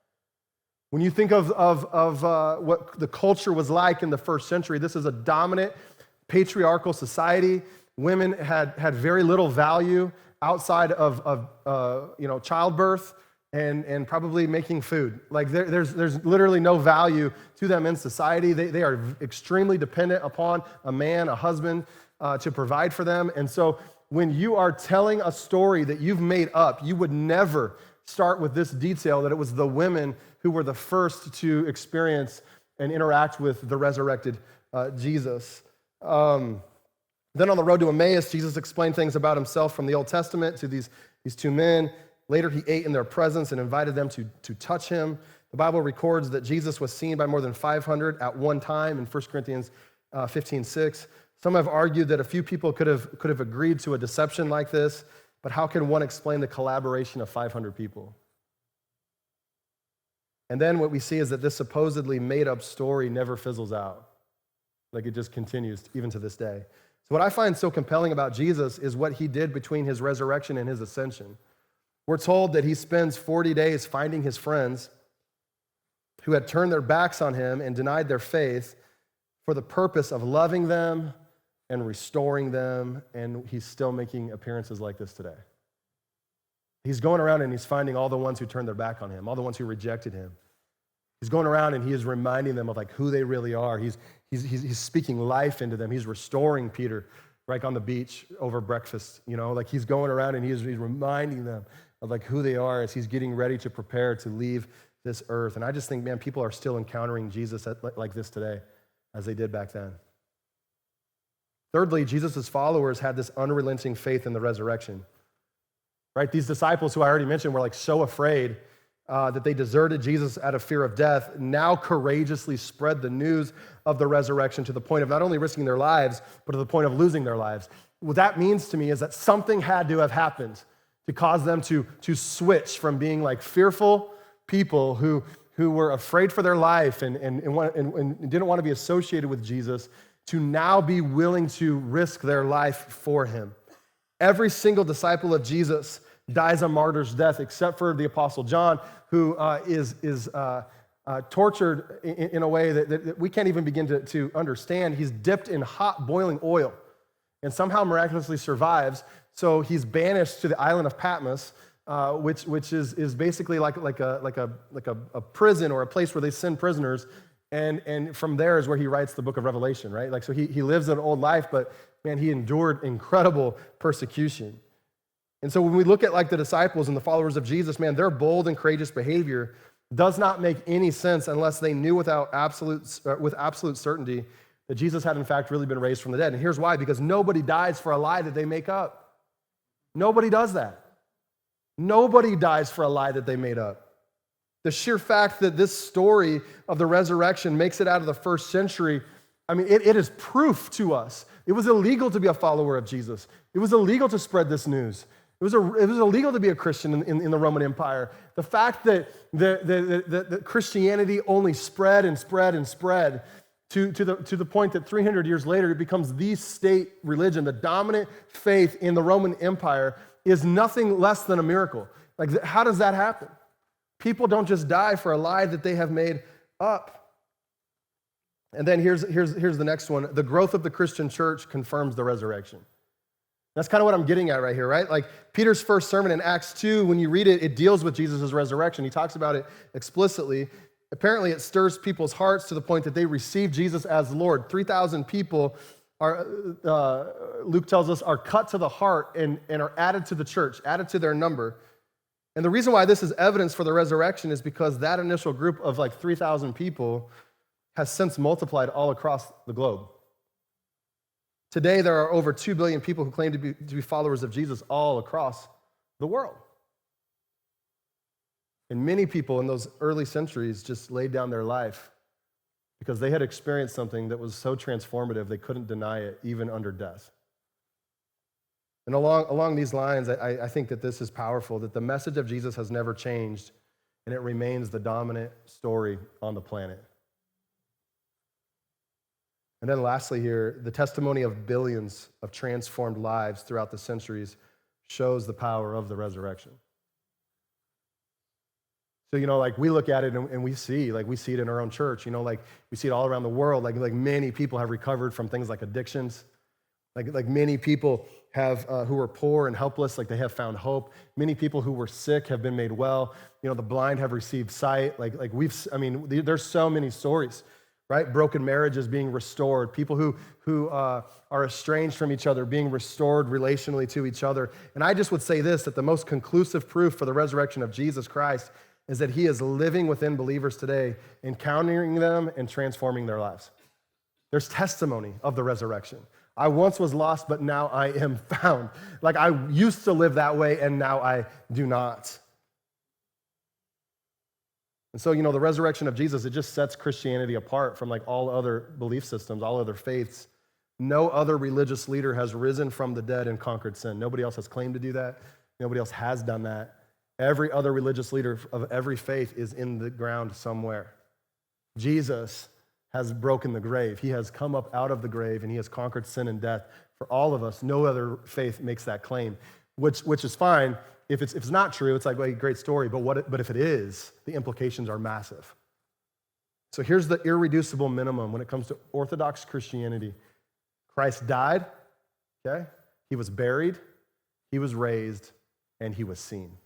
S1: When you think of what the culture was like in the first century, this is a dominant patriarchal society. Women had very little value outside of childbirth and probably making food. Like there's literally no value to them in society. They are extremely dependent upon a man, a husband, to provide for them. And so when you are telling a story that you've made up, you would never start with this detail that it was the women who were the first to experience and interact with the resurrected Jesus. Then on the road to Emmaus, Jesus explained things about himself from the Old Testament to these two men. Later, he ate in their presence and invited them to touch him. The Bible records that Jesus was seen by more than 500 at one time in 1 Corinthians 15:6. Some have argued that a few people could have agreed to a deception like this, but how can one explain the collaboration of 500 people? And then what we see is that this supposedly made-up story never fizzles out. Like it just continues even to this day. So what I find so compelling about Jesus is what he did between his resurrection and his ascension. We're told that he spends 40 days finding his friends who had turned their backs on him and denied their faith for the purpose of loving them and restoring them, and he's still making appearances like this today. He's going around and he's finding all the ones who turned their back on him, all the ones who rejected him. He's going around and he is reminding them of like who they really are. He's speaking life into them. He's restoring Peter right on the beach over breakfast. Like he's going around and he's reminding them of like who they are as he's getting ready to prepare to leave this earth. And I just think, man, people are still encountering Jesus like this today as they did back then. Thirdly, Jesus' followers had this unrelenting faith in the resurrection. Right? These disciples who I already mentioned were like so afraid that they deserted Jesus out of fear of death, now courageously spread the news of the resurrection to the point of not only risking their lives, but to the point of losing their lives. What that means to me is that something had to have happened to cause them to switch from being like fearful people who were afraid for their life and didn't want to be associated with Jesus to now be willing to risk their life for him. Every single disciple of Jesus dies a martyr's death, except for the Apostle John, who is tortured in a way that we can't even begin to understand. He's dipped in hot boiling oil and somehow miraculously survives. So he's banished to the island of Patmos, which is basically like a prison or a place where they send prisoners. And from there is where he writes the book of Revelation, right? Like, so he lives an old life, but man, he endured incredible persecution. And so when we look at like the disciples and the followers of Jesus, man, their bold and courageous behavior does not make any sense unless they knew with absolute certainty that Jesus had in fact really been raised from the dead. And here's why: because nobody dies for a lie that they make up. Nobody does that. Nobody dies for a lie that they made up. The sheer fact that this story of the resurrection makes it out of the first century, I mean, it is proof to us. It was illegal to be a follower of Jesus. It was illegal to spread this news. It was illegal to be a Christian in the Roman Empire. The fact that Christianity only spread and spread and spread to the point that 300 years later it becomes the state religion, the dominant faith in the Roman Empire, is nothing less than a miracle. Like, how does that happen? People don't just die for a lie that they have made up. And then here's the next one. The growth of the Christian church confirms the resurrection. That's kind of what I'm getting at right here, right? Like Peter's first sermon in Acts 2, when you read it, it deals with Jesus' resurrection. He talks about it explicitly. Apparently, it stirs people's hearts to the point that they receive Jesus as Lord. 3,000 people are, Luke tells us, are cut to the heart and are added to the church, added to their number. And the reason why this is evidence for the resurrection is because that initial group of like 3,000 people has since multiplied all across the globe. Today, there are over 2 billion people who claim to be followers of Jesus all across the world. And many people in those early centuries just laid down their life because they had experienced something that was so transformative they couldn't deny it even under death. And along these lines, I think that this is powerful, that the message of Jesus has never changed, and it remains the dominant story on the planet. And then lastly here, the testimony of billions of transformed lives throughout the centuries shows the power of the resurrection. So, like we look at it and we see it in our own church, we see it all around the world, like many people have recovered from things like addictions, like many people have, who were poor and helpless, like they have found hope. Many people who were sick have been made well. The blind have received sight. There's so many stories, right? Broken marriages being restored, people who are estranged from each other being restored relationally to each other. And I just would say this, that the most conclusive proof for the resurrection of Jesus Christ is that he is living within believers today, encountering them and transforming their lives. There's testimony of the resurrection. I once was lost, but now I am found. Like I used to live that way, and now I do not. And so, the resurrection of Jesus, it just sets Christianity apart from like all other belief systems, all other faiths. No other religious leader has risen from the dead and conquered sin. Nobody else has claimed to do that. Nobody else has done that. Every other religious leader of every faith is in the ground somewhere. Jesus has broken the grave. He has come up out of the grave, and he has conquered sin and death for all of us. No other faith makes that claim, which is fine. If it's not true, it's like a great story, but if it is, the implications are massive. So here's the irreducible minimum when it comes to Orthodox Christianity. Christ died, okay? He was buried, he was raised, and he was seen.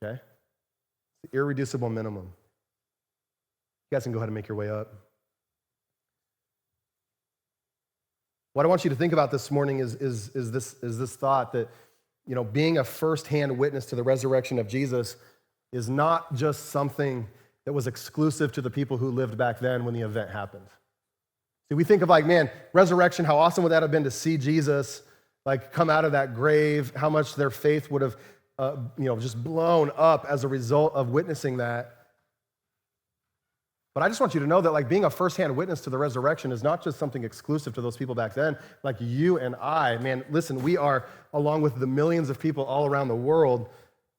S1: Okay? The irreducible minimum. You guys can go ahead and make your way up. What I want you to think about this morning is this thought that, being a firsthand witness to the resurrection of Jesus is not just something that was exclusive to the people who lived back then when the event happened. See, we think of resurrection, how awesome would that have been to see Jesus come out of that grave, how much their faith would have just blown up as a result of witnessing that. But I just want you to know that being a firsthand witness to the resurrection is not just something exclusive to those people back then. You and I, listen, we are, along with the millions of people all around the world,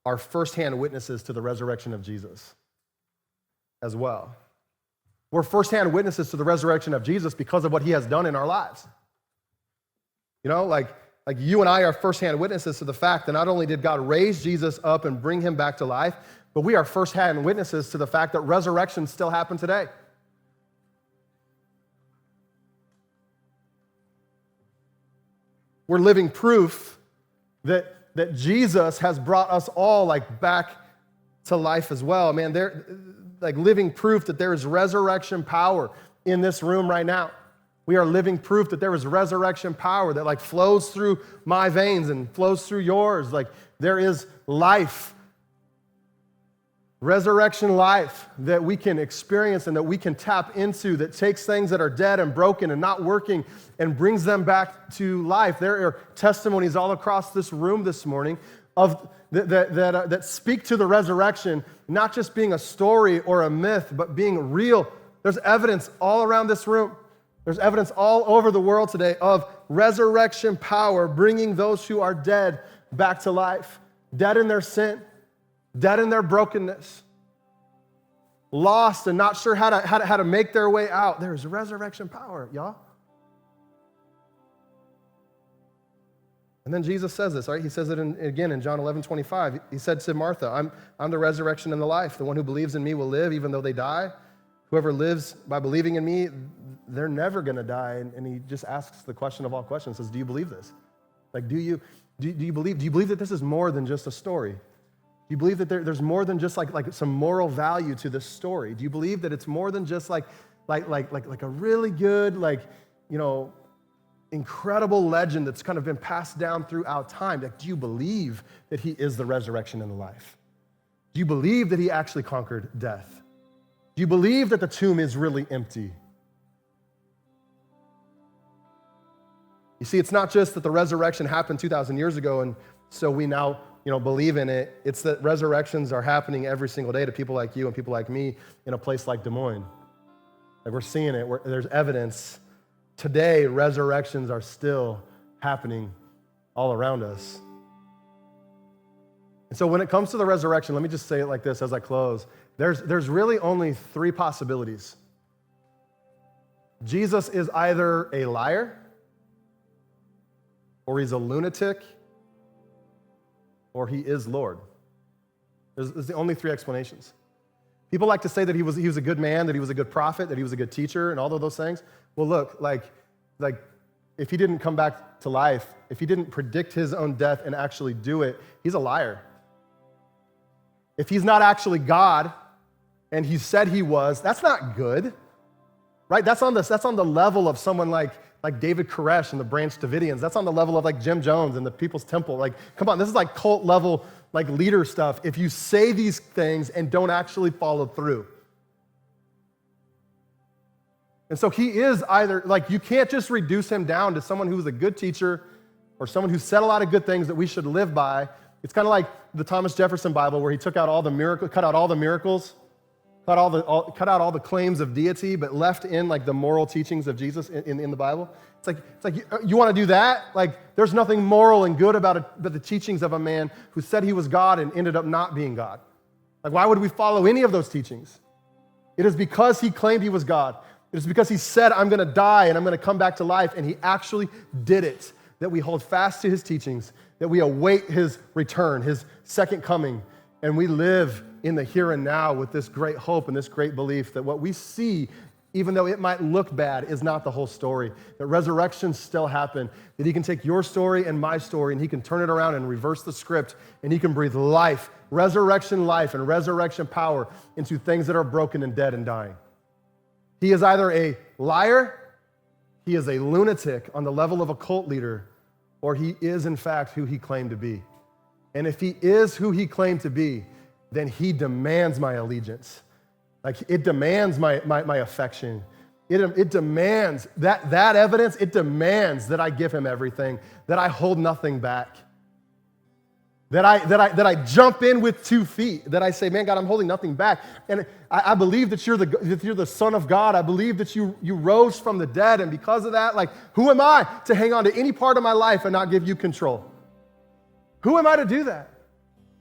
S1: are firsthand witnesses to the resurrection of Jesus as well. We're firsthand witnesses to the resurrection of Jesus because of what he has done in our lives. You and I are firsthand witnesses to the fact that not only did God raise Jesus up and bring him back to life, but we are firsthand witnesses to the fact that resurrections still happen today. We're living proof that Jesus has brought us all back to life as well. They're living proof that there is resurrection power in this room right now. We are living proof that there is resurrection power that flows through my veins and flows through yours. There is life, resurrection life that we can experience and that we can tap into, that takes things that are dead and broken and not working and brings them back to life. There are testimonies all across this room this morning of that speak to the resurrection, not just being a story or a myth, but being real. There's evidence all around this room. There's evidence all over the world today of resurrection power bringing those who are dead back to life, dead in their sin, dead in their brokenness, lost and not sure how to make their way out. There's resurrection power, y'all. And then Jesus says this, right? He says it again in John 11:25. He said to Martha, I'm the resurrection and the life. The one who believes in me will live even though they die. Whoever lives by believing in me, they're never going to die. And he just asks the question of all questions, says, do you believe this? Do you believe that this is more than just a story? Do you believe that there's more than just some moral value to this story? Do you believe that it's more than just like a really good, incredible legend that's kind of been passed down throughout time? Do you believe that he is the resurrection and the life? Do you believe that he actually conquered death? Do you believe that the tomb is really empty? You see, it's not just that the resurrection happened 2,000 years ago and so we now, believe in it. It's that resurrections are happening every single day to people like you and people like me in a place like Des Moines. Like we're seeing it, there's evidence. Today, resurrections are still happening all around us. And so when it comes to the resurrection, let me just say it like this as I close. There's really only three possibilities. Jesus is either a liar, or he's a lunatic, or he is Lord. There's the only three explanations. People like to say that he was a good man, that he was a good prophet, that he was a good teacher, and all of those things. Well, look, like if he didn't come back to life, if he didn't predict his own death and actually do it, he's a liar. If he's not actually God, and he said he was, that's not good, right? That's on the level of someone like David Koresh and the Branch Davidians. That's on the level of like Jim Jones and the People's Temple. Like, come on, this is like cult level, like leader stuff. If you say these things and don't actually follow through. And so he is either, like, you can't just reduce him down to someone who's a good teacher or someone who said a lot of good things that we should live by. It's kind of like the Thomas Jefferson Bible where he cut out all the miracles, cut out all the claims of deity, but left in like the moral teachings of Jesus in the Bible. It's like you want to do that? Like there's nothing moral and good about it, but the teachings of a man who said he was God and ended up not being God. Like why would we follow any of those teachings? It is because he claimed he was God. It is because he said, I'm going to die and I'm going to come back to life, and he actually did it, that we hold fast to his teachings, that we await his return, his second coming, and we live in the here and now with this great hope and this great belief that what we see, even though it might look bad, is not the whole story, that resurrections still happen, that he can take your story and my story and he can turn it around and reverse the script, and he can breathe life, resurrection life and resurrection power into things that are broken and dead and dying. He is either a liar, he is a lunatic on the level of a cult leader, or he is in fact who he claimed to be. And if he is who he claimed to be, then he demands my allegiance. Like it demands my affection. It demands that evidence, it demands that I give him everything, that I hold nothing back. That I jump in with 2 feet, that I say, man, God, I'm holding nothing back. And I believe that you're the Son of God. I believe that you rose from the dead. And because of that, like, who am I to hang on to any part of my life and not give you control? Who am I to do that?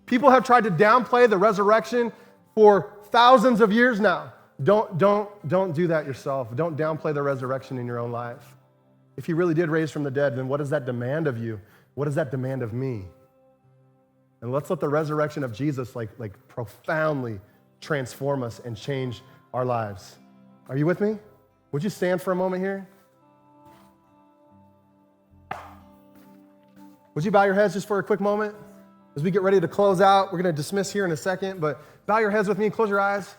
S1: People have tried to downplay the resurrection for thousands of years now. Don't do that yourself. Don't downplay the resurrection in your own life. If he really did raise from the dead, then what does that demand of you? What does that demand of me? And let's let the resurrection of Jesus like profoundly transform us and change our lives. Are you with me? Would you stand for a moment here? Would you bow your heads just for a quick moment? As we get ready to close out, we're going to dismiss here in a second, but bow your heads with me and close your eyes.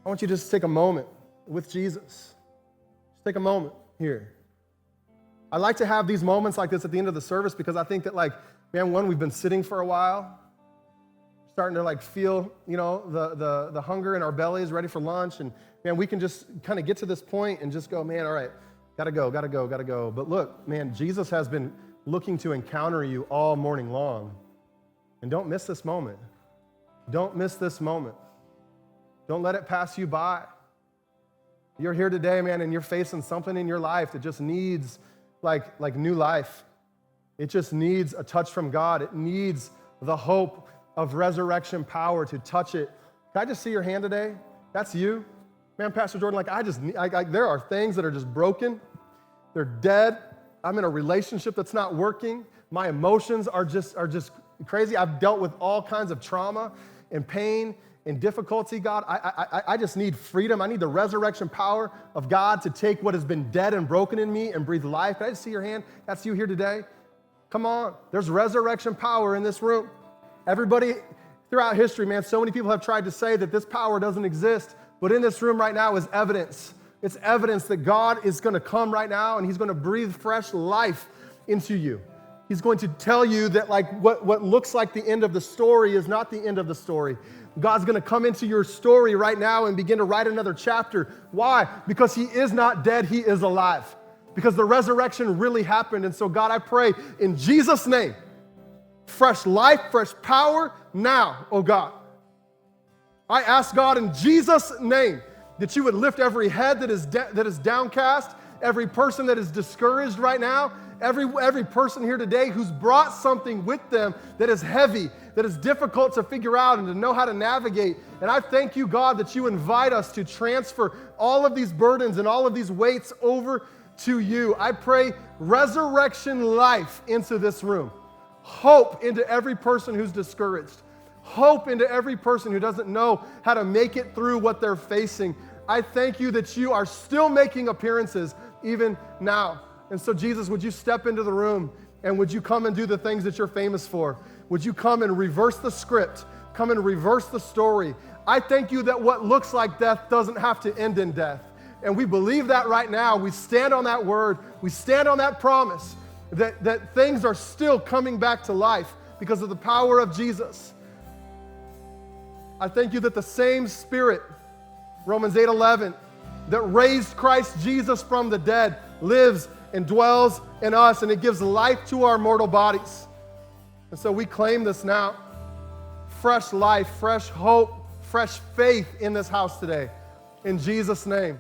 S1: I want you to just take a moment with Jesus. Just take a moment here. I like to have these moments like this at the end of the service because I think that, like, man, one, we've been sitting for a while, starting to like feel, the hunger in our bellies, ready for lunch, and man, we can just kind of get to this point and just go, man, all right, gotta go. But look, man, Jesus has been looking to encounter you all morning long, and don't miss this moment. Don't miss this moment. Don't let it pass you by. You're here today, man, and you're facing something in your life that just needs like new life. It just needs a touch from God. It needs the hope of resurrection power to touch it. Can I just see your hand today? That's you. Man, Pastor Jordan, there are things that are just broken. They're dead. I'm in a relationship that's not working. My emotions are just crazy. I've dealt with all kinds of trauma and pain and difficulty, God. I just need freedom. I need the resurrection power of God to take what has been dead and broken in me and breathe life. Can I just see your hand? That's you here today. Come on. There's resurrection power in this room. Everybody throughout history, man, so many people have tried to say that this power doesn't exist, but in this room right now is evidence. It's evidence that God is going to come right now and he's going to breathe fresh life into you. He's going to tell you that like what looks like the end of the story is not the end of the story. God's going to come into your story right now and begin to write another chapter. Why? Because he is not dead, he is alive. Because the resurrection really happened. And so God, I pray in Jesus' name, fresh life, fresh power now, oh God. I ask God in Jesus' name that you would lift every head that is downcast, every person that is discouraged right now, every person here today who's brought something with them that is heavy, that is difficult to figure out and to know how to navigate. And I thank you, God, that you invite us to transfer all of these burdens and all of these weights over to you. I pray resurrection life into this room. Hope into every person who's discouraged. Hope into every person who doesn't know how to make it through what they're facing. I thank you that you are still making appearances even now. And so, Jesus, would you step into the room and would you come and do the things that you're famous for? Would you come and reverse the script? Come and reverse the story. I thank you that what looks like death doesn't have to end in death. And we believe that right now. We stand on that word. We stand on that promise that things are still coming back to life because of the power of Jesus. I thank you that the same Spirit, Romans 8:11, that raised Christ Jesus from the dead lives and dwells in us, and it gives life to our mortal bodies. And so we claim this now. Fresh life, fresh hope, fresh faith in this house today. In Jesus' name.